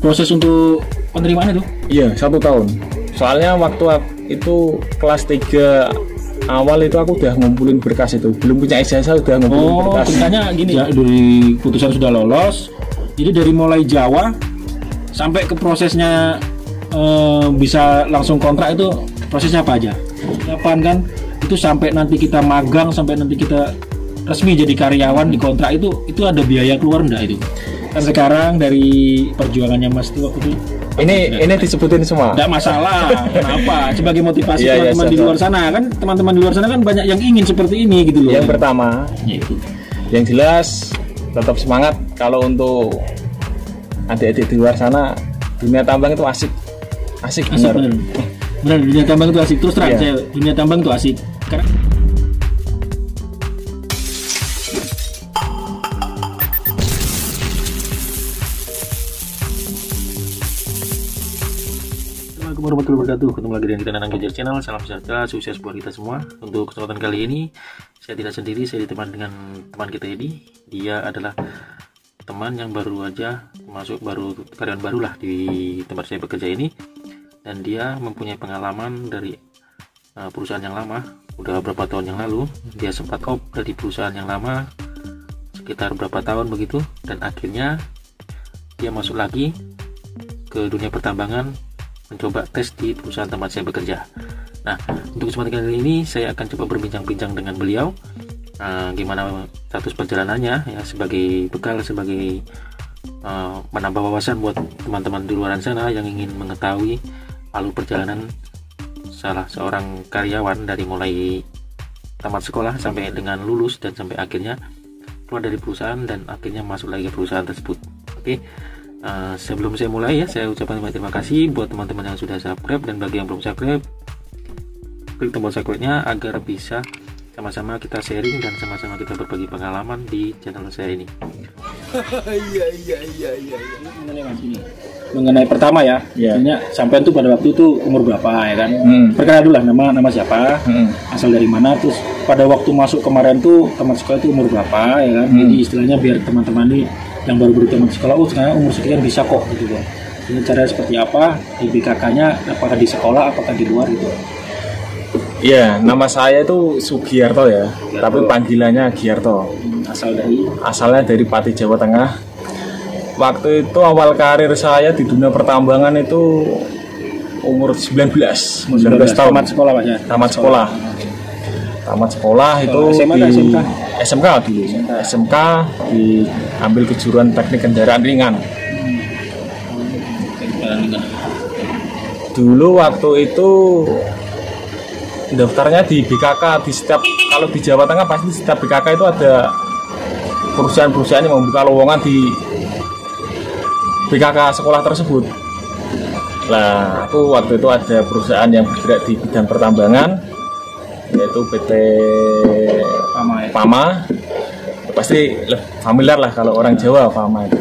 proses untuk penerimaan itu? Iya, 1 tahun. Soalnya waktu itu kelas 3 awal itu aku udah ngumpulin berkas itu. Belum punya ijazah udah ngumpulin berkas. Ceritanya gini ya, dari putusan sudah lolos. Jadi dari mulai Jawa sampai ke prosesnya bisa langsung kontrak itu prosesnya apa aja? Kapan kan? Itu sampai nanti kita magang, sampai nanti kita resmi jadi karyawan di kontrak itu ada biaya keluar enggak itu? Kan sekarang dari perjuangannya Mas itu waktu itu Ini disebutin semua. enggak masalah. Kenapa? Sebagai motivasi Iya, teman-teman di luar sana kan, teman-teman di luar sana kan banyak yang ingin seperti ini gitu loh. Yang pertama, yang jelas tetap semangat. Kalau untuk adik-adik di luar sana, dunia tambang itu asik benar. Benar, dunia tambang itu asik. Terus terang, Iya. dunia tambang itu asik. Karena Assalamualaikum warahmatullahi wabarakatuh. Ketemu lagi dengan kita Nanang Gajar Channel. Salam sejahtera, sukses buat kita semua. Untuk kesempatan kali ini saya tidak sendiri, saya ditemani dengan teman kita ini. Dia adalah teman yang baru aja karyawan baru lah di tempat saya bekerja ini, dan dia mempunyai pengalaman dari perusahaan yang lama. Udah beberapa tahun yang lalu dia sempat off dari perusahaan yang lama sekitar berapa tahun begitu, dan akhirnya dia masuk lagi ke dunia pertambangan, mencoba tes di perusahaan tempat saya bekerja. Nah, untuk kesempatan kali ini saya akan coba berbincang-bincang dengan beliau, gimana status perjalanannya ya, sebagai bekal, sebagai menambah wawasan buat teman-teman di luar sana yang ingin mengetahui alur perjalanan salah seorang karyawan dari mulai tamat sekolah sampai dengan lulus dan sampai akhirnya keluar dari perusahaan dan akhirnya masuk lagi ke perusahaan tersebut. Oke. Sebelum saya mulai ya, saya ucapkan terima kasih buat teman-teman yang sudah subscribe, dan bagi yang belum subscribe, klik tombol subscribe-nya agar bisa sama-sama kita sharing dan sama-sama kita berbagi pengalaman di channel saya ini. Iya. Mengenai pertama ya, artinya sampai itu pada waktu itu umur berapa ya kan? Perkenalkan dulu lah, nama siapa, asal dari mana, terus pada waktu masuk kemarin tuh tamat sekolah itu umur berapa ya kan? Jadi istilahnya biar teman-teman ini yang baru tamat sekolah, sekarang umur sekian bisa kok gitu kan. Ini cara seperti apa di BKK-nya, apakah di sekolah apakah di luar gitu? Iya, nama saya itu Sugiarto ya, tapi panggilannya Giarto. Asalnya dari Pati, Jawa Tengah. Waktu itu awal karir saya di dunia pertambangan itu umur 19 tahun. Tamat sekolah Pak ya? Tamat sekolah itu SMA di SMK dulu. SMK diambil kejuruan teknik kendaraan ringan. Dulu waktu itu daftarnya di BKK, kalau di Jawa Tengah pasti setiap BKK itu ada perusahaan-perusahaan yang membuka lowongan di BKK sekolah tersebut. Nah, aku waktu itu ada perusahaan yang bergerak di bidang pertambangan, yaitu PT Pama. Pasti familiar lah kalau orang Jawa, Pama itu.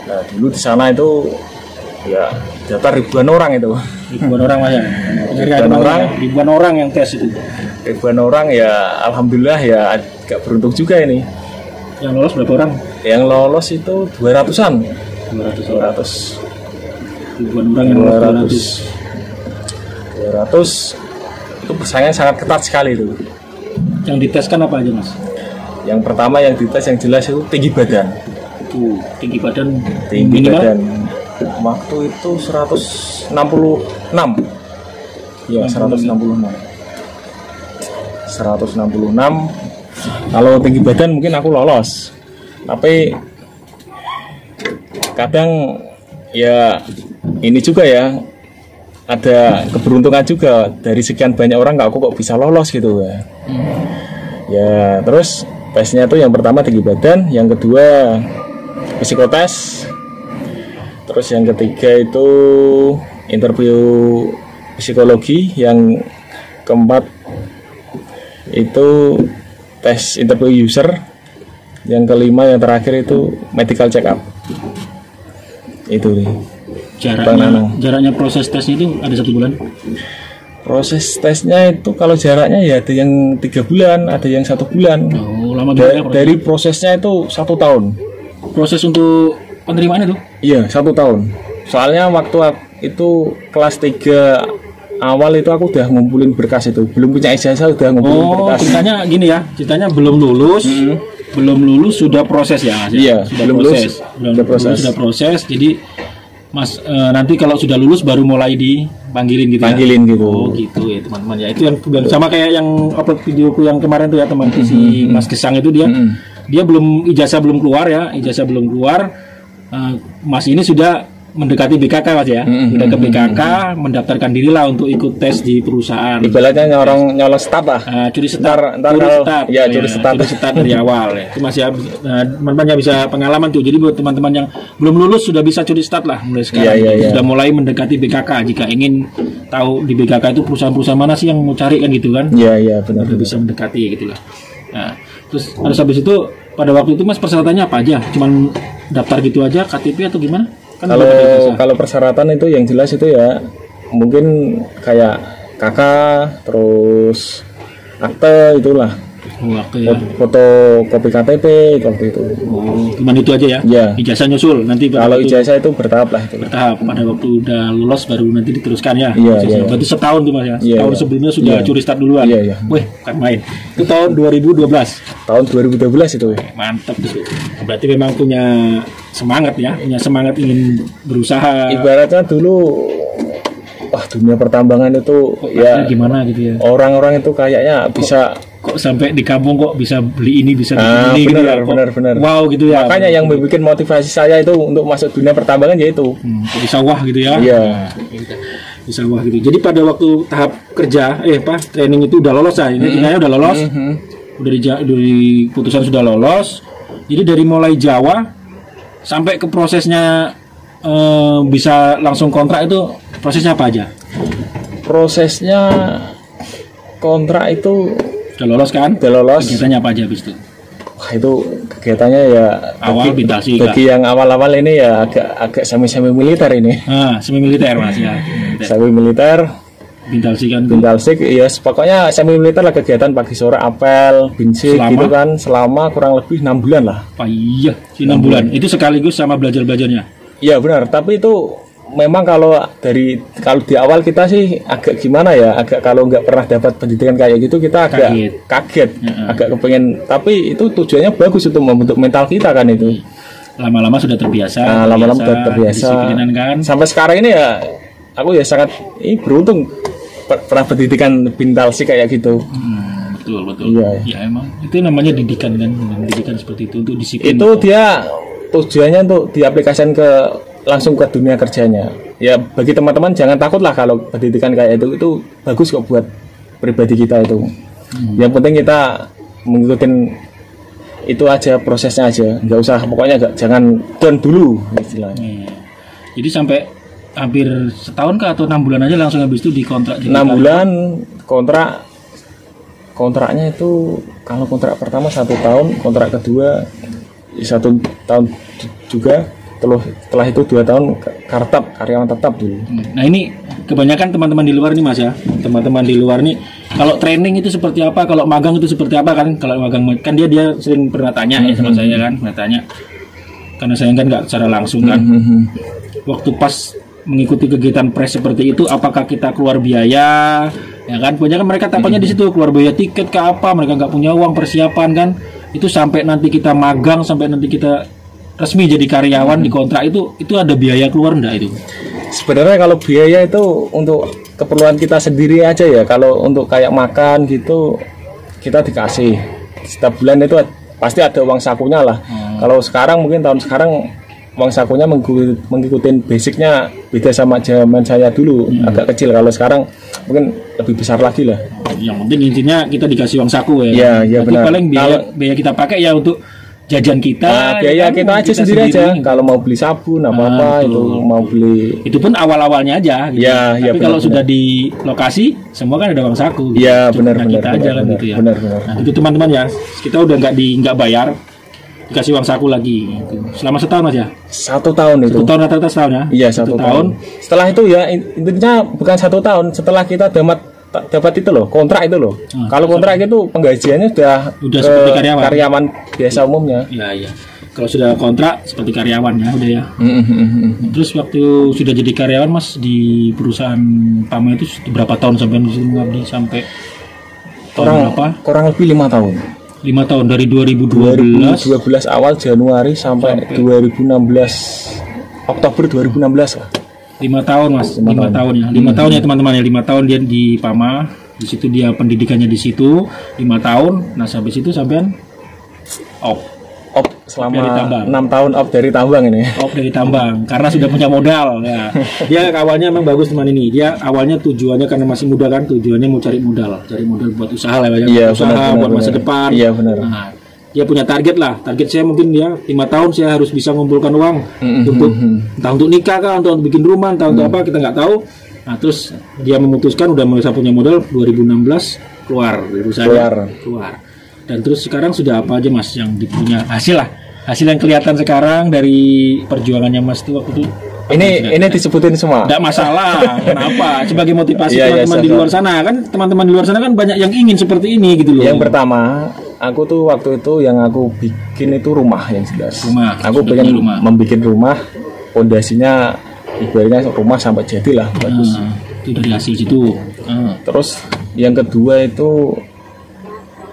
Nah, dulu di sana itu ya daftar ribuan orang itu. Ribuan orang Mas ya? Ribuan orang yang tes itu. Ribuan orang ya, alhamdulillah ya agak beruntung juga ini. Yang lolos berapa orang? Yang lolos itu 200-an. 200. Ribuan orang yang lolos 200. Itu persaingan sangat ketat sekali itu. Yang diteskan apa aja Mas? Yang pertama yang dites yang jelas itu tinggi badan. Tinggi badan. Tinggi badan. Waktu itu 166. Ya, 166. Kalau tinggi badan mungkin aku lolos. Tapi kadang ya ini juga ya, ada keberuntungan juga, dari sekian banyak orang aku kok bisa lolos gitu ya. Ya, terus tesnya tuh yang pertama tinggi badan, yang kedua psikotes, terus yang ketiga itu interview psikologi, yang keempat itu tes interview user, yang kelima yang terakhir itu medical check up. Itu nih. Jaraknya proses tes itu ada 1 bulan? Proses tesnya itu kalau jaraknya ya ada yang 3 bulan, ada yang 1 bulan. Oh, lama juga. Dari prosesnya itu 1 tahun. Proses untuk penerimaan itu? Iya, 1 tahun. Soalnya waktu itu kelas 3 awal itu aku udah ngumpulin berkas itu. Belum punya ijazah udah ngumpulin berkas. Ceritanya gini ya, ceritanya belum lulus. Belum lulus sudah proses ya, Mas? Iya, sudah belum proses. sudah proses. Jadi Mas nanti kalau sudah lulus baru mulai dipanggilin gitu. Panggilin ya? gitu. Oh gitu ya teman-teman ya. Itu yang sama kayak yang upload videoku yang kemarin tuh ya teman si Mas Gesang itu dia belum ijazah belum keluar ya, Mas ini sudah mendekati BKK Mas ya, udah ke BKK mendaftarkan dirilah untuk ikut tes di perusahaan. Ibaratnya nyolong start lah. Curi start dari awal ya. Itu masih teman-teman yang bisa pengalaman tuh. Jadi buat teman-teman yang belum lulus sudah bisa curi start lah mulai sekarang. Sudah mulai mendekati BKK jika ingin tahu di BKK itu perusahaan-perusahaan mana sih yang mau cari kan gitu kan. Iya benar. Udah bisa mendekati gitulah. Nah, terus habis itu pada waktu itu Mas persyaratannya apa aja? Cuman daftar gitu aja KTP atau gimana? Kan kalau persyaratan itu yang jelas itu ya mungkin kayak kakak terus akte itulah. Akte ya. Foto kopi KTP waktu itu. Cuman itu aja ya. Iya. Ijazah nyusul nanti. Kalau ijazah itu bertahap lah itu. Bertahap. Pada waktu udah lulus baru nanti diteruskan ya. Iya. Berarti setahun tuh Mas ya. Setahun sebelumnya sudah curi start duluan. Iya. Wih, bukan main. Itu tahun 2012. Tahun 2012 itu. Mantap tuh. Berarti memang punya semangat ya, punya semangat ingin berusaha. Ibaratnya dulu dunia pertambangan itu ya gimana gitu ya. Orang-orang itu kayaknya bisa kok sampai di kampung kok bisa beli ini bisa beli ini benar, gitu ya. Benar. Wow gitu ya. Makanya yang membuat motivasi saya itu untuk masuk dunia pertambangan yaitu di sawah gitu ya. Iya. Di sawah gitu. Jadi pada waktu tahap kerja training itu udah lolos ya. Ini udah lolos. Udah di putusan sudah lolos. Jadi dari mulai Jawa sampai ke prosesnya bisa langsung kontrak itu prosesnya apa aja? Prosesnya kontrak itu udah lolos kan? Udah lolos. Kegiatannya apa aja habis itu? Wah itu kegiatannya ya awal bintasi. Bagi yang awal-awal ini ya agak semi militer ini. Semi militer Mas ya. Semi militer. Bintalsik ya pokoknya semi militer lah kegiatan pagi sore apel, binsik gitu kan selama kurang lebih 6 bulan lah. Iya, 6 bulan. Itu sekaligus sama belajarnya. Iya benar, tapi itu memang kalau di awal kita sih agak gimana ya, kalau nggak pernah dapat pendidikan kayak gitu kita agak kaget, agak kepengen. Tapi itu tujuannya bagus untuk membentuk mental kita kan itu. Lama-lama sudah terbiasa. Lama-lama sudah terbiasa. Kan? Sampai sekarang ini ya, aku ya sangat beruntung pernah pendidikan Bintalsik kayak gitu. Betul. Iya. Ya emang itu namanya didikan kan, pendidikan seperti itu untuk disiplin. Itu dia tujuannya untuk diaplikasikan langsung ke dunia kerjanya. Ya bagi teman-teman jangan takut lah kalau pendidikan kayak itu bagus kok buat pribadi kita itu. Yang penting kita mengikuti itu aja prosesnya aja, nggak usah pokoknya jangan down dulu istilahnya. Jadi sampai hampir setahun kah atau 6 bulan aja langsung habis itu dikontrak? 6 bulan kontraknya itu kalau kontrak pertama 1 tahun, kontrak kedua 1 tahun juga, setelah itu 2 tahun karyawan tetap dulu. Nah ini kebanyakan teman-teman di luar nih Mas ya, teman-teman di luar nih kalau training itu seperti apa, kalau magang itu seperti apa kan? Kalau magang kan dia sering pernah tanya ya sama saya kan, pernah tanya karena saya kan nggak secara langsung kan. Waktu pas mengikuti kegiatan press seperti itu, apakah kita keluar biaya? Ya kan, kebanyakan mereka takutnya di situ keluar biaya tiket ke apa, mereka nggak punya uang persiapan kan. Itu sampai nanti kita magang, sampai nanti kita resmi jadi karyawan di kontrak itu ada biaya keluar enggak itu? Sebenarnya kalau biaya itu untuk keperluan kita sendiri aja ya. Kalau untuk kayak makan gitu kita dikasih setiap bulan itu pasti ada uang sakunya lah. Kalau sekarang mungkin tahun sekarang uang sakunya mengikuti basicnya beda sama zaman saya dulu, agak kecil. Kalau sekarang mungkin lebih besar lagi lah. Yang penting intinya kita dikasih uang saku ya. Iya benar. Paling biaya kita pakai ya untuk jajan kita. Biaya kita aja sendiri aja. Kalau mau beli sabun apa itu mau beli. Itu pun awal-awalnya aja. Gitu. Tapi benar, kalau sudah di lokasi semua kan ada uang saku. Iya benar. Kita aja kan gitu ya. Benar. Nah, itu teman-teman ya. Kita udah nggak bayar. Dikasih uang saku lagi gitu. Selama setahun aja. 1 tahun itu. 1 tahun rata-rata setahun ya. Iya 1 tahun. Setelah itu ya intinya bukan 1 tahun. Setelah kita dapat itu loh kontrak itu loh. Kalau kontrak itu penggajiannya udah seperti karyawan biasa umumnya. Iya. Kalau sudah kontrak seperti karyawan ya udah ya. Terus waktu sudah jadi karyawan Mas di perusahaan Tama itu berapa tahun sampai di situ mengabdi sampai tahun berapa? Kurang lebih 5 tahun. 5 tahun dari 2012 awal Januari sampai 2016 Oktober 2016 lah. 5 tahun Mas, 5 tahun ya. 5 tahun ya teman-teman ya. 5 tahun dia di Pama. Di situ dia pendidikannya di situ 5 tahun. Nah, sampai situ sampean op Selama 6 tahun op dari tambang ini. Op dari tambang karena sudah punya modal ya. Dia awalnya memang bagus teman ini. Dia awalnya tujuannya karena masih muda kan, tujuannya mau cari modal buat usaha lah ya. Iya, usaha benar, buat masa depan. Iya benar. Nah, dia punya target lah. Target saya mungkin dia 5 tahun saya harus bisa mengumpulkan uang untuk entah untuk nikah kah, untuk bikin rumah, entah untuk apa kita nggak tahu. Nah, terus dia memutuskan udah mulai punya modal 2016 keluar dari perusahaan. Keluar. Dan terus sekarang sudah apa aja Mas yang dipunya hasil lah. Hasil yang kelihatan sekarang dari perjuangannya Mas itu waktu itu. Ini disebutin semua. Tidak masalah. Kenapa? Sebagai motivasi teman-teman di luar sana kan, teman-teman di luar sana kan banyak yang ingin seperti ini gitu loh. Yang pertama, aku tuh waktu itu yang aku bikin itu rumah yang jelas. Aku pengen membuat rumah, pondasinya ibaratnya rumah sampai jadi lah bagus. Itu dari hasil situ. Terus yang kedua itu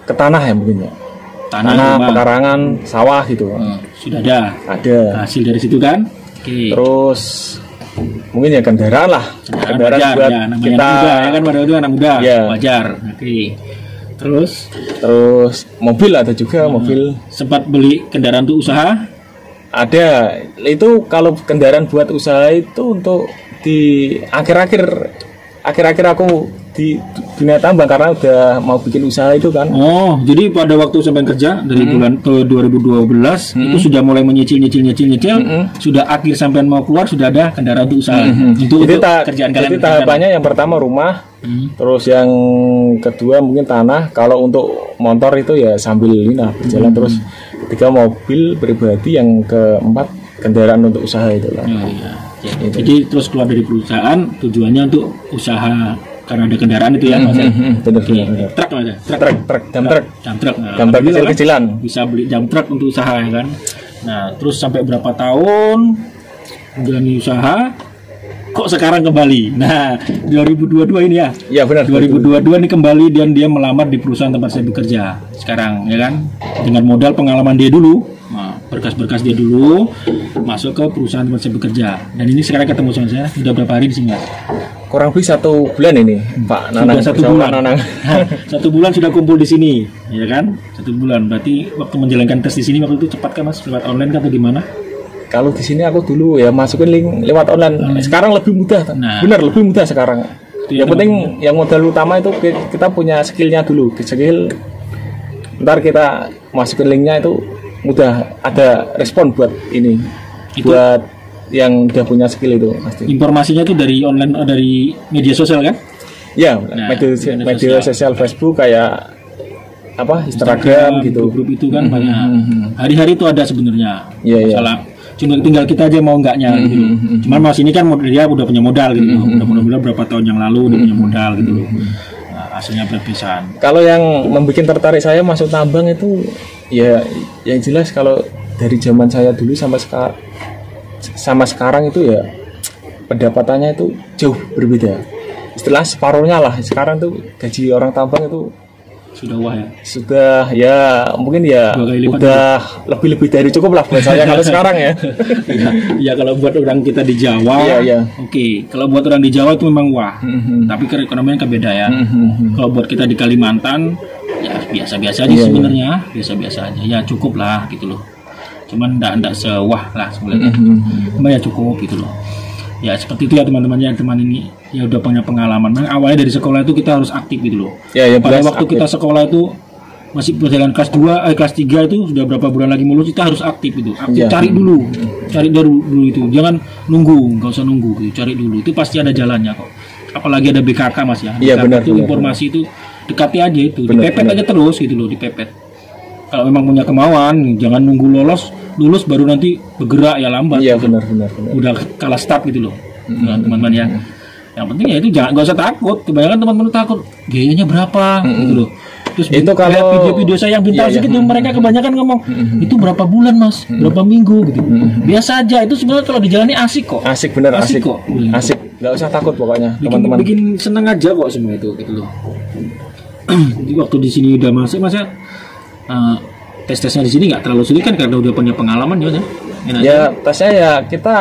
ke tanah ya mungkin ya. Tanah pekarangan, sawah gitu. Sudah ada. Ada. Hasil dari situ kan. Okay. Terus mungkin ya kendaraan lah. Kendaraan wajar, buat ya, kita. Muda, ya kan pada itu anak muda. Ya. Wajar. Oke. Terus mobil ada juga mobil. Sempat beli kendaraan untuk usaha? Ada. Itu kalau kendaraan buat usaha itu untuk di akhir-akhir aku di dunia tambang karena udah mau bikin usaha itu kan. Oh, jadi pada waktu sampai kerja dari bulan ke 2012 itu sudah mulai menyicil, sudah akhir sampai mau keluar sudah ada kendaraan untuk usaha. Untuk kerjaan kalian. Jadi tahapannya yang pertama rumah, terus yang kedua mungkin tanah. Kalau untuk motor itu ya sambil berjalan terus. Ketiga mobil pribadi, yang keempat kendaraan untuk usaha itu kan. Jadi terus keluar dari perusahaan tujuannya untuk usaha. Karena ada kendaraan itu ya, Mas. Benar. Truk aja. Jam truk kecil-kecilan. Bisa beli jam truk untuk usaha ya kan. Nah, terus sampai berapa tahun menjalani usaha, kok sekarang kembali. Nah, 2022 ini ya. Iya benar. 2022 ini kembali dan dia melamar di perusahaan tempat saya bekerja sekarang ya kan. Dengan modal pengalaman dia dulu. Nah, berkas-berkas dia dulu masuk ke perusahaan tempat saya bekerja. Dan ini sekarang ketemu sama saya. Sudah berapa hari di sini, Mas? Kurang lebih 1 bulan ini, Pak Nanang. Sudah 1 bulan. 1 bulan sudah kumpul di sini, ya kan? 1 bulan. Berarti waktu menjalankan tes di sini waktu itu cepat kan Mas? Lewat online kan atau gimana? Kalau di sini aku dulu ya masukin link lewat online. Sekarang lebih mudah. Benar, lebih mudah sekarang. Yang penting yang modal utama itu kita punya skillnya dulu. Skill. Ntar kita masukin linknya itu mudah, ada respon buat ini. Itu buat yang udah punya skill itu pasti. Informasinya itu dari online, dari media sosial kan? Ya, media sosial Facebook kayak apa Instagram gitu. Grup itu kan banyak. Hari-hari itu ada sebenarnya. Salah. Cuma tinggal kita aja mau enggaknya gitu. Cuman Mas ini kan dia udah punya modal gitu. Udah modal berapa tahun yang lalu dia punya modal gitu loh. Nah, hasilnya berpisah. Kalau yang membuat tertarik saya masuk tambang itu ya yang jelas kalau dari zaman saya dulu sama sekarang itu ya pendapatannya itu jauh berbeda. Istilah separuhnya lah. Sekarang tuh gaji orang tambang itu sudah wah ya. Sudah ya mungkin ya udah lebih dari cukup lah buat saya kalau sekarang ya. Ya kalau buat orang kita di Jawa, Oke. Kalau buat orang di Jawa itu memang wah. Tapi keekonomian kan beda ya. Kalau buat kita di Kalimantan ya biasa-biasa aja sebenarnya, biasa-biasa aja. Ya cukup lah gitu loh. Cuman enggak sewah lah sebenarnya. Cuma ya cukup gitu loh. Ya seperti itu ya teman-teman ya, teman ini ya udah punya pengalaman. Nah, awalnya dari sekolah itu kita harus aktif gitu loh. Pada waktu aktif. Kita sekolah itu masih berjalan kelas 2, kelas 3 itu sudah berapa bulan lagi lulus, kita harus aktif gitu. Aktif cari dulu dulu itu. Jangan nunggu, nggak usah nunggu gitu. Cari dulu. Itu pasti ada jalannya kok. Apalagi ada BKK Mas ya. Iya benar. Itu informasi itu dekati aja itu. Dipepet aja terus gitu loh, dipepet. Kalau memang punya kemauan, jangan nunggu lulus baru nanti bergerak ya lambat. Iya benar. Udah kalah start gitu loh, teman-teman ya. Yang penting ya itu nggak usah takut. Kebanyakan teman-teman takut biayanya berapa gitu loh. Terus itu kalau video-video saya yang bintang segitu mereka kebanyakan ngomong itu berapa bulan mas, berapa minggu gitu. Biasa aja, itu sebenarnya kalau dijalani asik kok. Asik bener, asik kok. Asik, nggak usah takut pokoknya teman-teman. Bikin seneng aja kok semua itu gitu loh. Jadi waktu di sini udah masuk masa tes-tesnya di sini nggak terlalu sulit kan karena udah punya pengalaman ya. Ya tesnya ya kita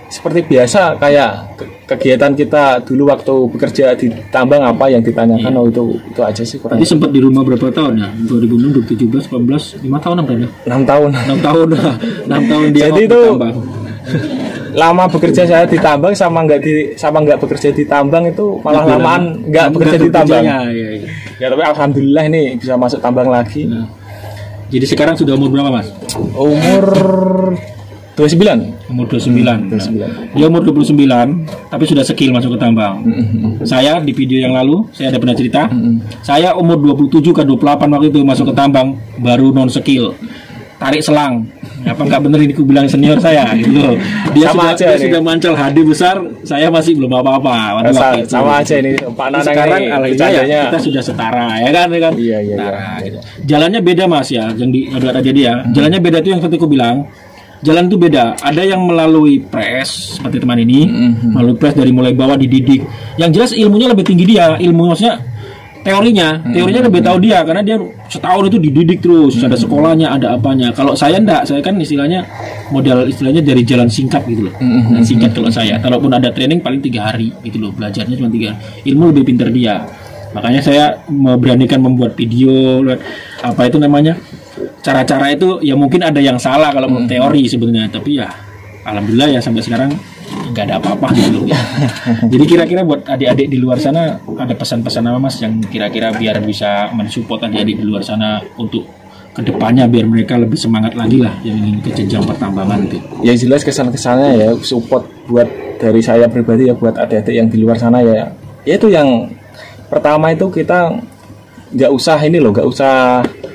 seperti biasa kayak kegiatan kita dulu waktu bekerja di tambang apa yang ditanyakan. Oh itu aja sih kurang. Tadi sempat di rumah berapa tahun ya? 2006, 2017, 18, 5 tahun apa ya? 6 tahun. 6 tahun. 6 tahun dia. Jadi itu tambang. Lama bekerja saya di tambang sama nggak bekerja di tambang itu malah lamaan nggak bekerja di tambang. Ya tapi alhamdulillah ini bisa masuk tambang lagi. Jadi sekarang sudah umur berapa mas? Umur 29. Umur 29. Dia umur 29 tapi sudah skill masuk ke tambang. Saya di video yang lalu saya ada pernah cerita. Saya umur 27 ke 28 waktu itu masuk ke tambang baru non skill. Tarik selang. Apa nggak bener ini ku bilang senior saya gitu loh. Dia sudah mancal HD besar, saya masih belum apa-apa. Sama aja ini Pak Nanang. Sekarang alhamdulillah kita sudah setara ya kan? Iya. Setara, gitu. Jalannya beda mas ya, yang ada jadi ya. Jalannya beda tuh yang seperti aku bilang. Jalan itu beda. Ada yang melalui press seperti teman ini, melalui press dari mulai bawah dididik. Yang jelas ilmunya lebih tinggi dia. Ilmu maksudnya teorinya lebih tahu dia karena dia setahun itu dididik terus, ada sekolahnya, ada apanya. Kalau saya enggak, saya kan istilahnya dari jalan singkat gitu loh. Singkat kalau saya. Kalaupun ada training paling 3 hari gitu loh, belajarnya cuma 3 hari. Ilmu lebih pintar dia. Makanya saya beranikan membuat video apa itu namanya? Cara-cara itu ya mungkin ada yang salah kalau teori sebenarnya, tapi ya alhamdulillah ya sampai sekarang nggak ada apa-apa gitu loh. Jadi kira-kira buat adik-adik di luar sana ada pesan-pesan apa mas yang kira-kira biar bisa mensupport adik-adik di luar sana untuk kedepannya biar mereka lebih semangat lagi lah yang ingin ke jenjang pertambangan itu. Yang jelas kesan-kesannya ya support buat dari saya pribadi ya buat adik-adik yang di luar sana ya itu yang pertama itu kita nggak usah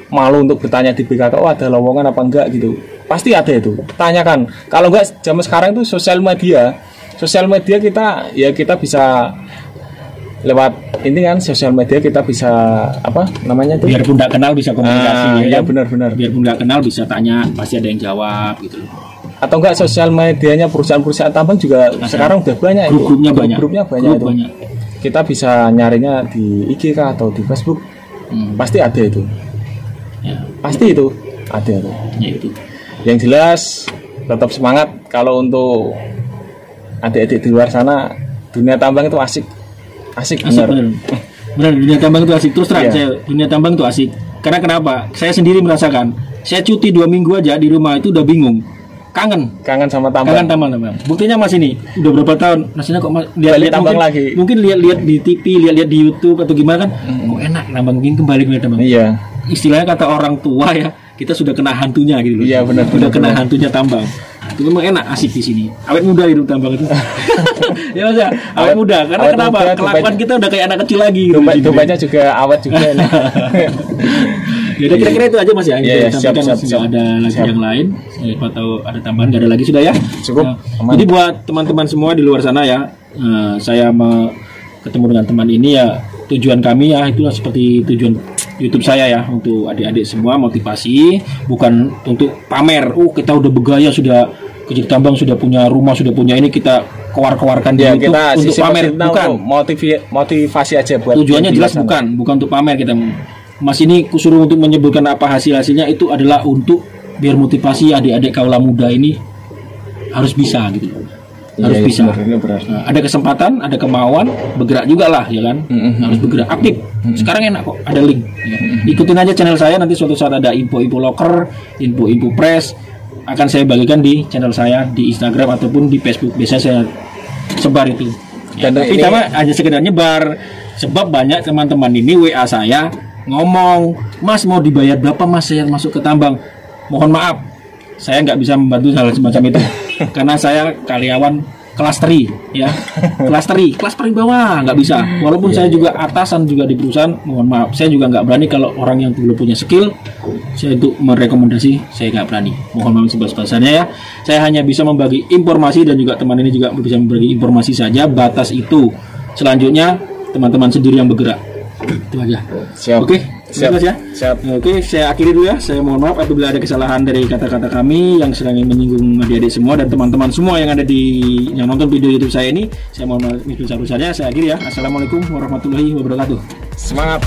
malu untuk bertanya di BKKO ada lowongan apa enggak gitu. Pasti ada itu, tanyakan. Kalau enggak zaman sekarang itu sosial media kita bisa lewat ini kan sosial media kita bisa apa namanya itu? Biarpun enggak kenal bisa komunikasi. Ya benar-benar. Biarpun enggak kenal bisa tanya, pasti ada yang jawab gitu. Atau enggak sosial medianya perusahaan-perusahaan tambang juga sekarang udah banyak itu. Grupnya banyak itu. Kita bisa nyarinya di IG kah atau di Facebook. Pasti ada itu. Ya. Pasti itu ada itu. Ya itu. Yang jelas tetap semangat. Kalau untuk adik-adik di luar sana dunia tambang itu asik benar dunia tambang itu asik terus terang. Dunia tambang itu asik karena kenapa saya sendiri merasakan saya cuti 2 minggu aja di rumah itu udah bingung kangen sama tambang buktinya mas ini udah berapa tahun rasanya kok lihat tambang lagi mungkin lihat di TV lihat di YouTube atau gimana kan kok enak nambang mungkin kembali ke tambang. Iya istilahnya kata orang tua ya kita sudah kena hantunya gitu. Iya benar. Sudah kena hantunya tambang. Itu memang enak asik di sini. Awet muda hidup tambang itu. Ya mas ya, awet muda. Karena awet kenapa? Muda, kelakuan kita udah kayak anak kecil lagi. Gitu, dompetnya juga awet juga. Jadi kira-kira itu aja mas ya. Siap. Ada lagi yang lain. Siapa tahu ada tambahan. Nggak ada lagi sudah ya. Cukup. Jadi buat teman-teman semua di luar sana ya, saya mau ketemu dengan teman ini ya. Tujuan kami ya itulah seperti tujuan YouTube saya ya untuk adik-adik semua motivasi bukan untuk pamer. Kita udah bergaya sudah kerja tambang sudah punya rumah sudah punya ini kita keluarkan di YouTube untuk pamer bukan motivasi aja buat tujuannya jelas bukan untuk pamer kita. Mas ini kusuruh untuk menyebutkan apa hasilnya itu adalah untuk biar motivasi adik-adik kaula muda ini harus bisa gitu. Harus bisa. Benar. Nah, ada kesempatan, ada kemauan, bergerak juga lah, ya kan? Harus bergerak aktif. Sekarang enak kok, ada link. Ya. Ikutin aja channel saya. Nanti suatu saat ada info-info locker, info-info press akan saya bagikan di channel saya di Instagram ataupun di Facebook. Biasanya saya sebar itu. Ya, tapi sama hanya sekedar nyebar. Sebab banyak teman-teman ini WA saya ngomong, Mas mau dibayar berapa Mas saya masuk ke tambang? Mohon maaf, saya nggak bisa membantu hal semacam itu. Karena saya karyawan kelas 3 ya. Kelas paling bawah nggak bisa. Walaupun saya juga atasan juga di perusahaan, mohon maaf saya juga nggak berani kalau orang yang belum punya skill saya untuk merekomendasi saya nggak berani. Mohon maaf sebesar-besarnya ya. Saya hanya bisa membagi informasi dan juga teman ini juga bisa membagi informasi saja. Batas itu. Selanjutnya teman-teman sendiri yang bergerak. Itu aja. Siap. Oke. Siap. Mas ya. Siap. Oke, saya akhiri dulu ya. Saya mohon maaf apabila ada kesalahan dari kata-kata kami yang sedang menyinggung adik-adik semua dan teman-teman semua yang ada yang nonton video YouTube saya ini. Saya mohon maaf besar-besarnya. Saya akhiri ya. Assalamualaikum warahmatullahi wabarakatuh. Semangat.